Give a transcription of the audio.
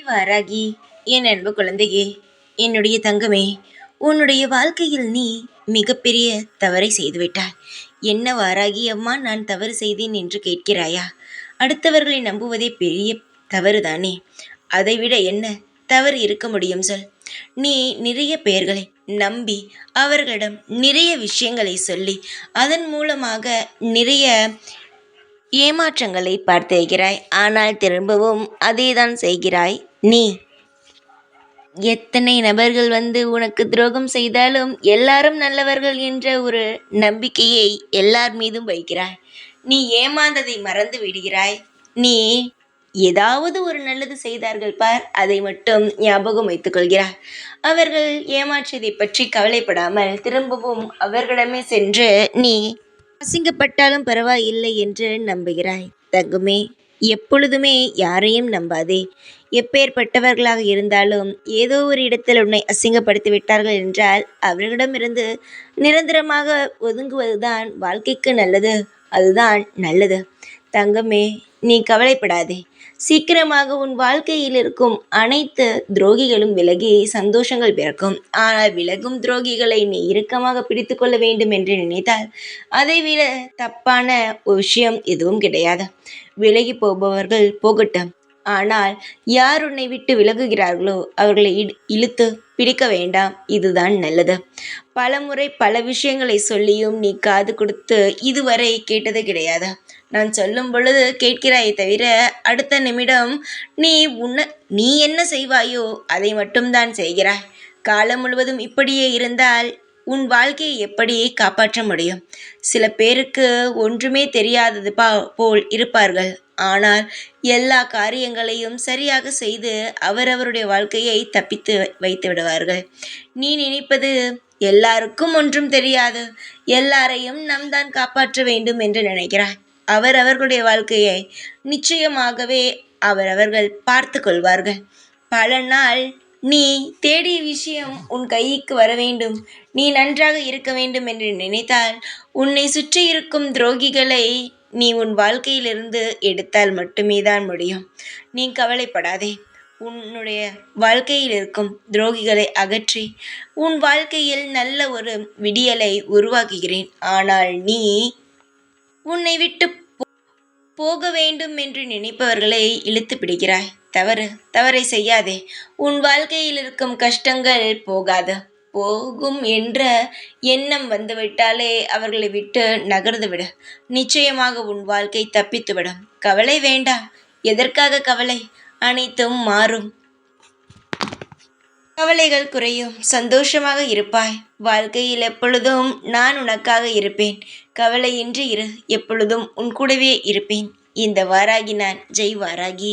வாராகி, என் அன்பு குழந்தையே, என்னுடைய தங்கமே, உன்னுடைய வாழ்க்கையில் நீ மிகப்பெரிய தவறை செய்துவிட்டாய். என்ன வாராகி அம்மா, நான் தவறு செய்தேன் என்று கேட்கிறாயா? அடுத்தவர்களை நம்புவதே பெரிய தவறுதானே. அதைவிட என்ன தவறு இருக்க முடியும் சொல். நீ நிறைய பெயர்களை நம்பி அவர்களிடம் நிறைய விஷயங்களை சொல்லி அதன் மூலமாக நிறைய ஏமாற்றங்களை பார்த்திருக்கிறாய். ஆனால் திரும்பவும் அதேதான் செய்கிறாய். நீ எத்தனை நபர்கள் வந்து உனக்கு துரோகம் செய்தாலும் எல்லாரும் நல்லவர்கள் என்ற ஒரு நம்பிக்கையை எல்லார் மீதும் வைக்கிறாய். நீ ஏமாந்ததை மறந்து விடுகிறாய். நீ ஏதாவது ஒரு நல்லது செய்தார்கள் பார், அதை மட்டும் ஞாபகம் வைத்துக் கொள்கிறாய். அவர்கள் ஏமாற்றியதை பற்றி கவலைப்படாமல் திரும்பவும் அவர்களிடமே சென்று நீ அசிங்கப்பட்டாலும் பரவாயில்லை என்று நம்புகிறாய். தங்குமே, எப்பொழுதுமே யாரையும் நம்பாதே. எப்பேற்பட்டவர்களாக இருந்தாலும் ஏதோ ஒரு இடத்தில் உன்னை அசிங்கப்படுத்தி விட்டார்கள் என்றால் அவர்களிடமிருந்து நிரந்தரமாக ஒதுங்குவதுதான் வாழ்க்கைக்கு நல்லது. அதுதான் நல்லது. தங்கமே, நீ கவலைப்படாதே. சீக்கிரமாக உன் வாழ்க்கையில் இருக்கும் அனைத்து துரோகிகளும் விலகி சந்தோஷங்கள் பிறக்கும். ஆனால் விலகும் துரோகிகளை நீ இறுக்கமாக பிடித்து கொள்ள வேண்டும் என்று நினைத்தால் அதைவிட தப்பான ஒரு விஷயம் எதுவும் கிடையாது. விலகி போபவர்கள் போகட்டும். ஆனால் யார் உன்னை விட்டு விலகுகிறார்களோ அவர்களை இழுத்து பிடிக்க வேண்டாம். இதுதான் நல்லது. பலமுறை பல விஷயங்களை சொல்லியும் நீ காது கொடுத்து இதுவரை கேட்டது கிடையாது. நான் சொல்லும் பொழுது கேட்கிறாயே தவிர அடுத்த நிமிடம் நீ என்ன செய்வாயோ அதை மட்டும்தான் செய்கிறாய். காலம் முழுவதும் இப்படியே இருந்தால் உன் வாழ்க்கையை எப்படி காப்பாற்ற முடியும்? சில பேருக்கு ஒன்றுமே தெரியாதது போல் இருப்பார்கள். ஆனால் எல்லா காரியங்களையும் சரியாக செய்து அவரவருடைய வாழ்க்கையை தப்பித்து வைத்து விடுவார்கள். நீ நினைப்பது எல்லாருக்கும் ஒன்றும் தெரியாது, எல்லாரையும் நாம் தான் காப்பாற்ற வேண்டும் என்று நினைக்கிறாய். அவர்களுடைய வாழ்க்கையை நிச்சயமாகவே அவர்கள் பார்த்து கொள்வார்கள். பல நாள் நீ தேடிய விஷயம் உன் கைக்கு வர வேண்டும், நீ நன்றாக இருக்க வேண்டும் என்று நினைத்தால் உன்னை சுற்றி இருக்கும் துரோகிகளை நீ உன் வாழ்க்கையிலிருந்து எடுத்தால் மட்டுமே தான் முடியும். நீ கவலைப்படாதே. உன்னுடைய வாழ்க்கையில் இருக்கும் துரோகிகளை அகற்றி உன் வாழ்க்கையில் நல்ல ஒரு விடியலை உருவாக்குகிறேன். ஆனால் நீ உன்னை விட்டு போக வேண்டும் என்று நினைப்பவர்களை இழுத்து பிடிக்கிறாய். தவறை செய்யாதே. உன் வாழ்க்கையில் இருக்கும் கஷ்டங்கள் போகும் என்ற எண்ணம் வந்துவிட்டாலே அவர்களை விட்டு நகர்ந்து விடு. நிச்சயமாக உன் வாழ்க்கை தப்பித்துவிடும். கவலை வேண்டாம். எதற்காக கவலை? அனைத்தும் மாறும். கவலைகள் குறையும். சந்தோஷமாக இருப்பாய். வாழ்க்கையில் எப்பொழுதும் நான் உனக்காக இருப்பேன். கவலையின்றி இரு. எப்பொழுதும் உன் கூடவே இருப்பேன். இந்த வாராகி நான். ஜெய் வாராகி.